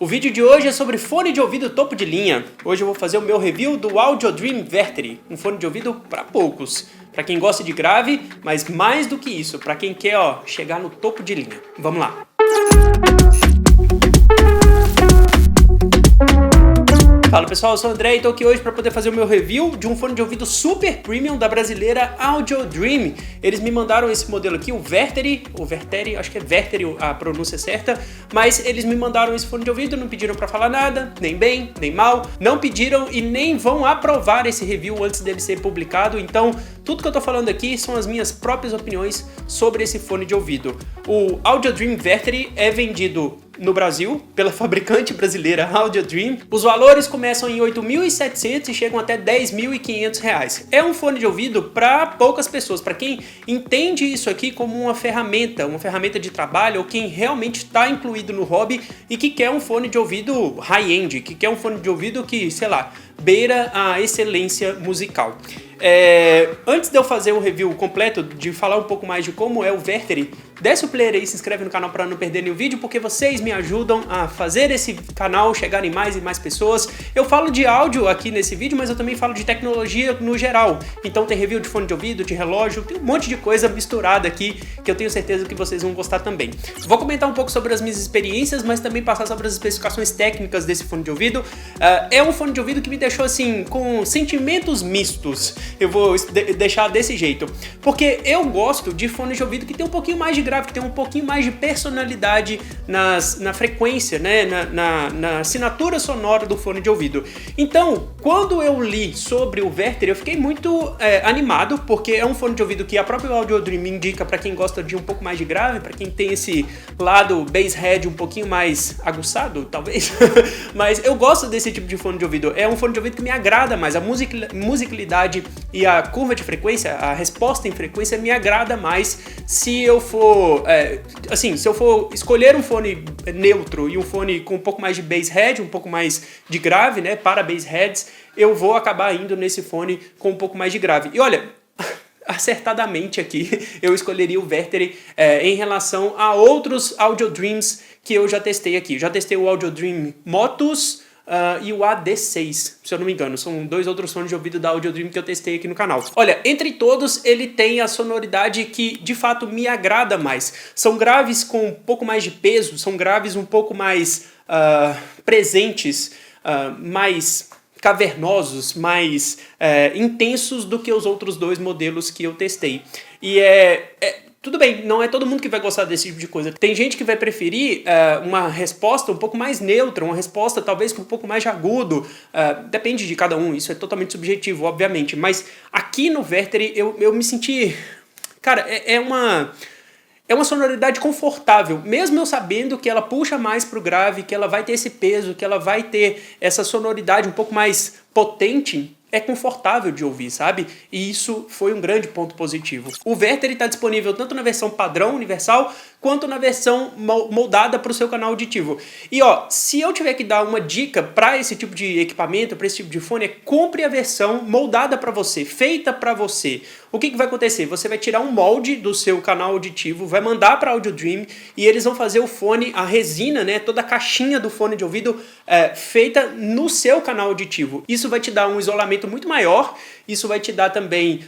O vídeo de hoje é sobre fone de ouvido topo de linha. Hoje eu vou fazer o meu review do Audio Dream Vertery, um fone de ouvido para poucos. Para quem gosta de grave, mas mais do que isso, para quem quer chegar no topo de linha. Vamos lá! Fala pessoal, eu sou o André e estou aqui hoje para poder fazer o meu review de um fone de ouvido super premium da brasileira Audio Dream. Eles me mandaram esse modelo aqui, o Vertery, acho que é Vertery a pronúncia certa, mas eles me mandaram esse fone de ouvido, não pediram para falar nada, nem bem, nem mal, não pediram e nem vão aprovar esse review antes dele ser publicado, então tudo que eu tô falando aqui são as minhas próprias opiniões sobre esse fone de ouvido. O Audio Dream Vertery é vendido no Brasil, pela fabricante brasileira Audio Dream. Os valores começam em R$ 8.700 e chegam até R$ 10.500. É um fone de ouvido para poucas pessoas, para quem entende isso aqui como uma ferramenta de trabalho, ou quem realmente está incluído no hobby e que quer um fone de ouvido high-end, que quer um fone de ouvido que, sei lá, beira a excelência musical. Antes de eu fazer o review completo, de falar um pouco mais de como é o Vertery, desce o player aí, se inscreve no canal para não perder nenhum vídeo, porque vocês me ajudam a fazer esse canal chegar em mais e mais pessoas. Eu falo de áudio aqui nesse vídeo, mas eu também falo de tecnologia no geral. Então tem review de fone de ouvido, de relógio, tem um monte de coisa misturada aqui que eu tenho certeza que vocês vão gostar também. Vou comentar um pouco sobre as minhas experiências, mas também passar sobre as especificações técnicas desse fone de ouvido. É um fone de ouvido que me deixou assim, com sentimentos mistos. Eu vou deixar desse jeito, porque eu gosto de fones de ouvido que tem um pouquinho mais de grave, que tem um pouquinho mais de personalidade na frequência, né? na assinatura sonora do fone de ouvido. Então, quando eu li sobre o Vertery, eu fiquei muito animado, porque é um fone de ouvido que a própria Audio Dream indica para quem gosta de um pouco mais de grave, para quem tem esse lado bass head um pouquinho mais aguçado, talvez. Mas eu gosto desse tipo de fone de ouvido. É um fone de ouvido que me agrada mais, a musicalidade e a curva de frequência, a resposta em frequência me agrada mais se eu for, se eu for escolher um fone neutro e um fone com um pouco mais de bass head, um pouco mais de grave, né, para bass heads, eu vou acabar indo nesse fone com um pouco mais de grave. E olha, acertadamente aqui, eu escolheria o Vertery em relação a outros Audio Dreams que eu já testei aqui. Já testei o Audio Dream Motus, e o AD6, se eu não me engano. São dois outros fones de ouvido da Audio Dream que eu testei aqui no canal. Olha, entre todos, ele tem a sonoridade que, de fato, me agrada mais. São graves com um pouco mais de peso, são graves um pouco mais presentes, mais cavernosos, mais intensos do que os outros dois modelos que eu testei. E tudo bem, não é todo mundo que vai gostar desse tipo de coisa. Tem gente que vai preferir uma resposta um pouco mais neutra, uma resposta talvez com um pouco mais de agudo. Depende de cada um, isso é totalmente subjetivo, obviamente. Mas aqui no Vertery eu me senti... Cara, é uma sonoridade confortável, mesmo eu sabendo que ela puxa mais pro grave, que ela vai ter esse peso, que ela vai ter essa sonoridade um pouco mais potente. É confortável de ouvir, sabe? E isso foi um grande ponto positivo. O Vertery está disponível tanto na versão padrão, universal, quanto na versão moldada para o seu canal auditivo. E se eu tiver que dar uma dica para esse tipo de equipamento, para esse tipo de fone, compre a versão moldada para você, feita para você. O que vai acontecer? Você vai tirar um molde do seu canal auditivo, vai mandar para a Audio Dream e eles vão fazer o fone, a resina, né, toda a caixinha do fone de ouvido feita no seu canal auditivo. Isso vai te dar um isolamento muito maior, isso vai te dar também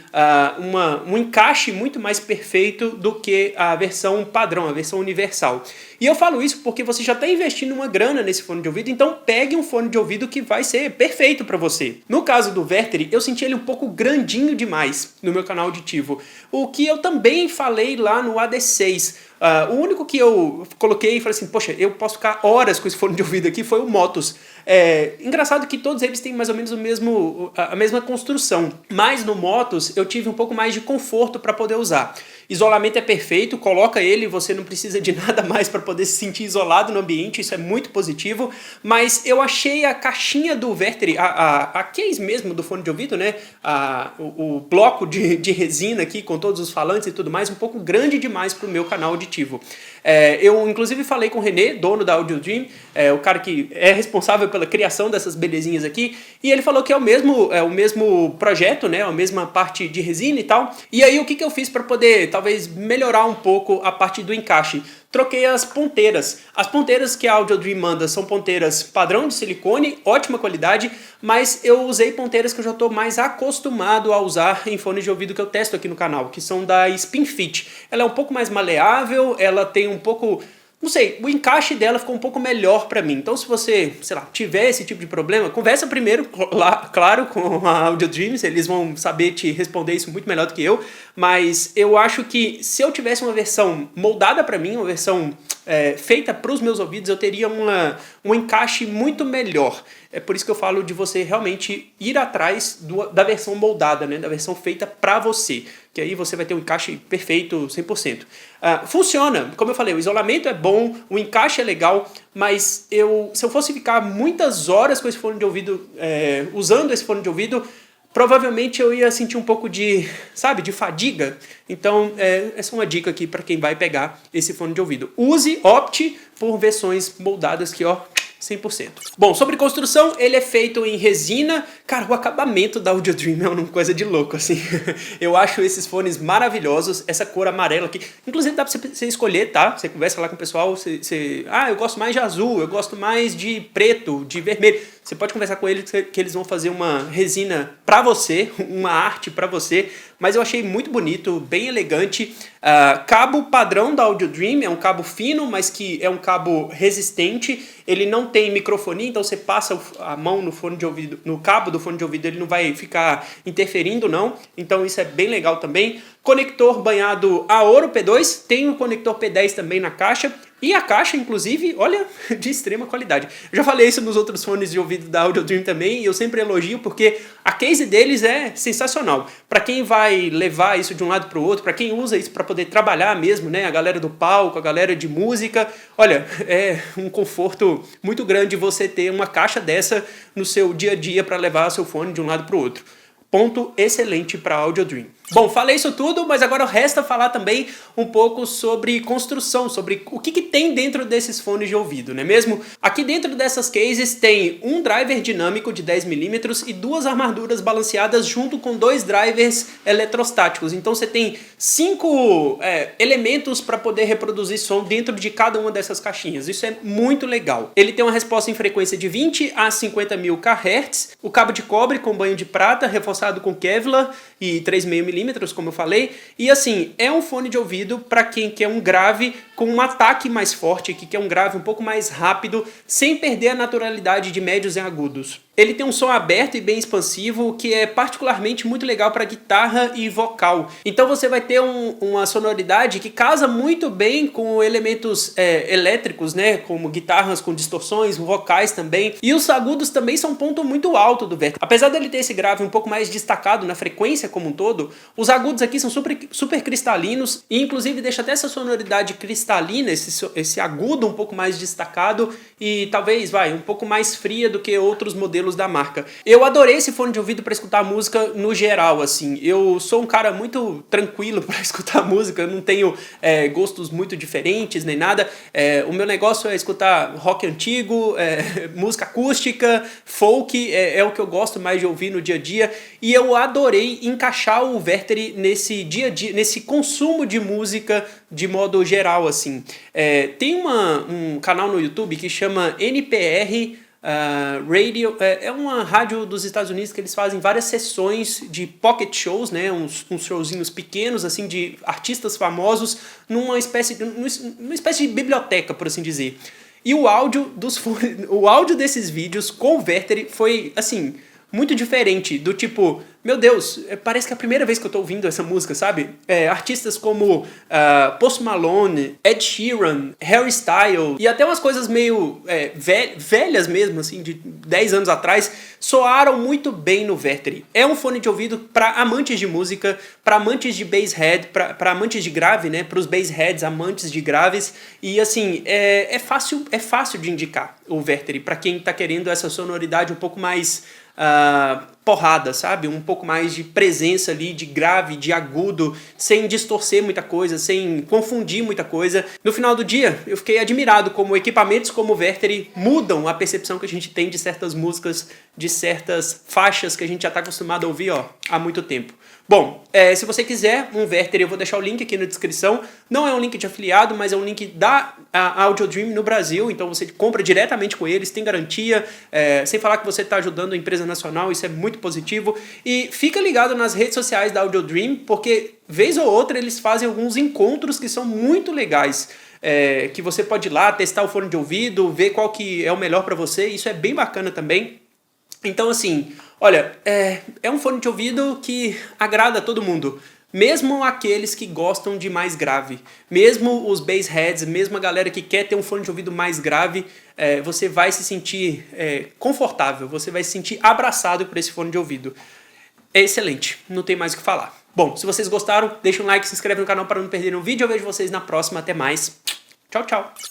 um encaixe muito mais perfeito do que a versão padrão, a versão universal. E eu falo isso porque você já está investindo uma grana nesse fone de ouvido, então pegue um fone de ouvido que vai ser perfeito para você. No caso do Vertery, eu senti ele um pouco grandinho demais no meu canal auditivo, o que eu também falei lá no AD6. O único que eu coloquei e falei assim, poxa, eu posso ficar horas com esse fone de ouvido aqui, foi o Motus. Engraçado que todos eles têm mais ou menos a mesma construção, mas no Motus eu tive um pouco mais de conforto para poder usar. Isolamento é perfeito, coloca ele, você não precisa de nada mais para poder se sentir isolado no ambiente, isso é muito positivo, mas eu achei a caixinha do Vertery, a case mesmo do fone de ouvido, né, o bloco de resina aqui com todos os falantes e tudo mais, um pouco grande demais para o meu canal auditivo. Eu inclusive falei com o René, dono da Audio Dream, o cara que é responsável pela criação dessas belezinhas aqui, e ele falou que é o mesmo projeto, né, a mesma parte de resina e tal. E aí o que eu fiz para poder talvez melhorar um pouco a parte do encaixe. Troquei as ponteiras. As ponteiras que a Audio Dream manda são ponteiras padrão de silicone, ótima qualidade, mas eu usei ponteiras que eu já estou mais acostumado a usar em fones de ouvido que eu testo aqui no canal, que são da SpinFit. Ela é um pouco mais maleável, ela tem um pouco... Não sei, o encaixe dela ficou um pouco melhor pra mim. Então se você, sei lá, tiver esse tipo de problema, conversa primeiro, claro, com a Audio Dreams, eles vão saber te responder isso muito melhor do que eu, mas eu acho que se eu tivesse uma versão moldada pra mim, uma versão feita para os meus ouvidos, eu teria um encaixe muito melhor. É por isso que eu falo de você realmente ir atrás da versão moldada, né? Da versão feita para você, que aí você vai ter um encaixe perfeito, 100%. Funciona, como eu falei, o isolamento é bom, o encaixe é legal, mas se eu fosse ficar muitas horas com esse fone de ouvido, usando esse fone de ouvido, provavelmente eu ia sentir um pouco de, sabe, de fadiga. Então, essa é uma dica aqui para quem vai pegar esse fone de ouvido. Opte por versões moldadas que, ó, 100%. Bom, sobre construção, ele é feito em resina. Cara, o acabamento da Audio Dream é uma coisa de louco, assim. Eu acho esses fones maravilhosos, essa cor amarela aqui. Inclusive dá pra você escolher, tá? Você conversa lá com o pessoal, eu gosto mais de azul, eu gosto mais de preto, de vermelho. Você pode conversar com eles que eles vão fazer uma resina pra você, uma arte pra você. Mas eu achei muito bonito, bem elegante. Cabo padrão da Audio Dream, é um cabo fino, mas que é um cabo resistente. Ele não tem microfonia, então você passa a mão no fone de ouvido, no cabo do fone de ouvido, ele não vai ficar interferindo, não. Então isso é bem legal também. Conector banhado a ouro P2, tem um conector P10 também na caixa. E a caixa, inclusive, olha, de extrema qualidade. Eu já falei isso nos outros fones de ouvido da Audio Dream também, e eu sempre elogio porque a case deles é sensacional. Para quem vai levar isso de um lado para o outro, para quem usa isso para poder trabalhar mesmo, né, a galera do palco, a galera de música, olha, é um conforto muito grande você ter uma caixa dessa no seu dia a dia para levar seu fone de um lado para o outro. Ponto excelente para a Audio Dream. Bom, falei isso tudo, mas agora resta falar também um pouco sobre construção, sobre o que tem dentro desses fones de ouvido, não é mesmo? Aqui dentro dessas cases tem um driver dinâmico de 10mm e duas armaduras balanceadas junto com dois drivers eletrostáticos. Então você tem 5 elementos para poder reproduzir som dentro de cada uma dessas caixinhas. Isso é muito legal. Ele tem uma resposta em frequência de 20 a 50.000 kHz, o cabo de cobre com banho de prata, reforçado com Kevlar e 3,5mm, como eu falei, e assim, é um fone de ouvido para quem quer um grave com um ataque mais forte, que quer um grave um pouco mais rápido, sem perder a naturalidade de médios e agudos. Ele tem um som aberto e bem expansivo, que é particularmente muito legal para guitarra e vocal. Então você vai ter uma sonoridade que casa muito bem com elementos elétricos, né? Como guitarras com distorções, vocais também. E os agudos também são um ponto muito alto do Verter. Apesar dele ter esse grave um pouco mais destacado na frequência como um todo, os agudos aqui são super cristalinos e inclusive deixa até essa sonoridade cristalina, esse agudo um pouco mais destacado e talvez um pouco mais fria do que outros modelos da marca. Eu adorei esse fone de ouvido para escutar música no geral, assim. Eu sou um cara muito tranquilo para escutar música, eu não tenho gostos muito diferentes nem nada. O meu negócio é escutar rock antigo, música acústica, folk, é o que eu gosto mais de ouvir no dia a dia. E eu adorei encaixar o Verter nesse dia a dia, nesse consumo de música de modo geral, assim. Tem um canal no YouTube que chama NPR Radio, é uma rádio dos Estados Unidos que eles fazem várias sessões de pocket shows, né, uns showzinhos pequenos assim de artistas famosos numa espécie de biblioteca, por assim dizer. E o áudio desses vídeos com o Verter foi assim muito diferente, do tipo, meu Deus, parece que é a primeira vez que eu tô ouvindo essa música, sabe? Artistas como Post Malone, Ed Sheeran, Harry Styles e até umas coisas meio velhas mesmo, assim, de 10 anos atrás, soaram muito bem no Verter. É um fone de ouvido para amantes de música, para amantes de bass head, para amantes de grave, né? Para os bass heads, amantes de graves. E assim, é fácil de indicar o Verter para quem tá querendo essa sonoridade um pouco mais porrada, sabe? Um pouco mais de presença ali, de grave, de agudo, sem distorcer muita coisa, sem confundir muita coisa. No final do dia, eu fiquei admirado como equipamentos como o Verter mudam a percepção que a gente tem de certas músicas, de certas faixas que a gente já está acostumado a ouvir há muito tempo. Bom, se você quiser um Verter, eu vou deixar o link aqui na descrição. Não é um link de afiliado, mas é um link da Audio Dream no Brasil. Então você compra diretamente com eles, tem garantia, sem falar que você está ajudando a empresa nacional, isso é muito positivo. E fica ligado nas redes sociais da Audio Dream, porque vez ou outra eles fazem alguns encontros que são muito legais. Que você pode ir lá, testar o fone de ouvido, ver qual que é o melhor para você. Isso é bem bacana também. Então, assim, olha, é um fone de ouvido que agrada a todo mundo. Mesmo aqueles que gostam de mais grave. Mesmo os bass heads, mesmo a galera que quer ter um fone de ouvido mais grave, você vai se sentir confortável, você vai se sentir abraçado por esse fone de ouvido. É excelente, não tem mais o que falar. Bom, se vocês gostaram, deixa um like, se inscreve no canal para não perder um vídeo. Eu vejo vocês na próxima, até mais. Tchau, tchau.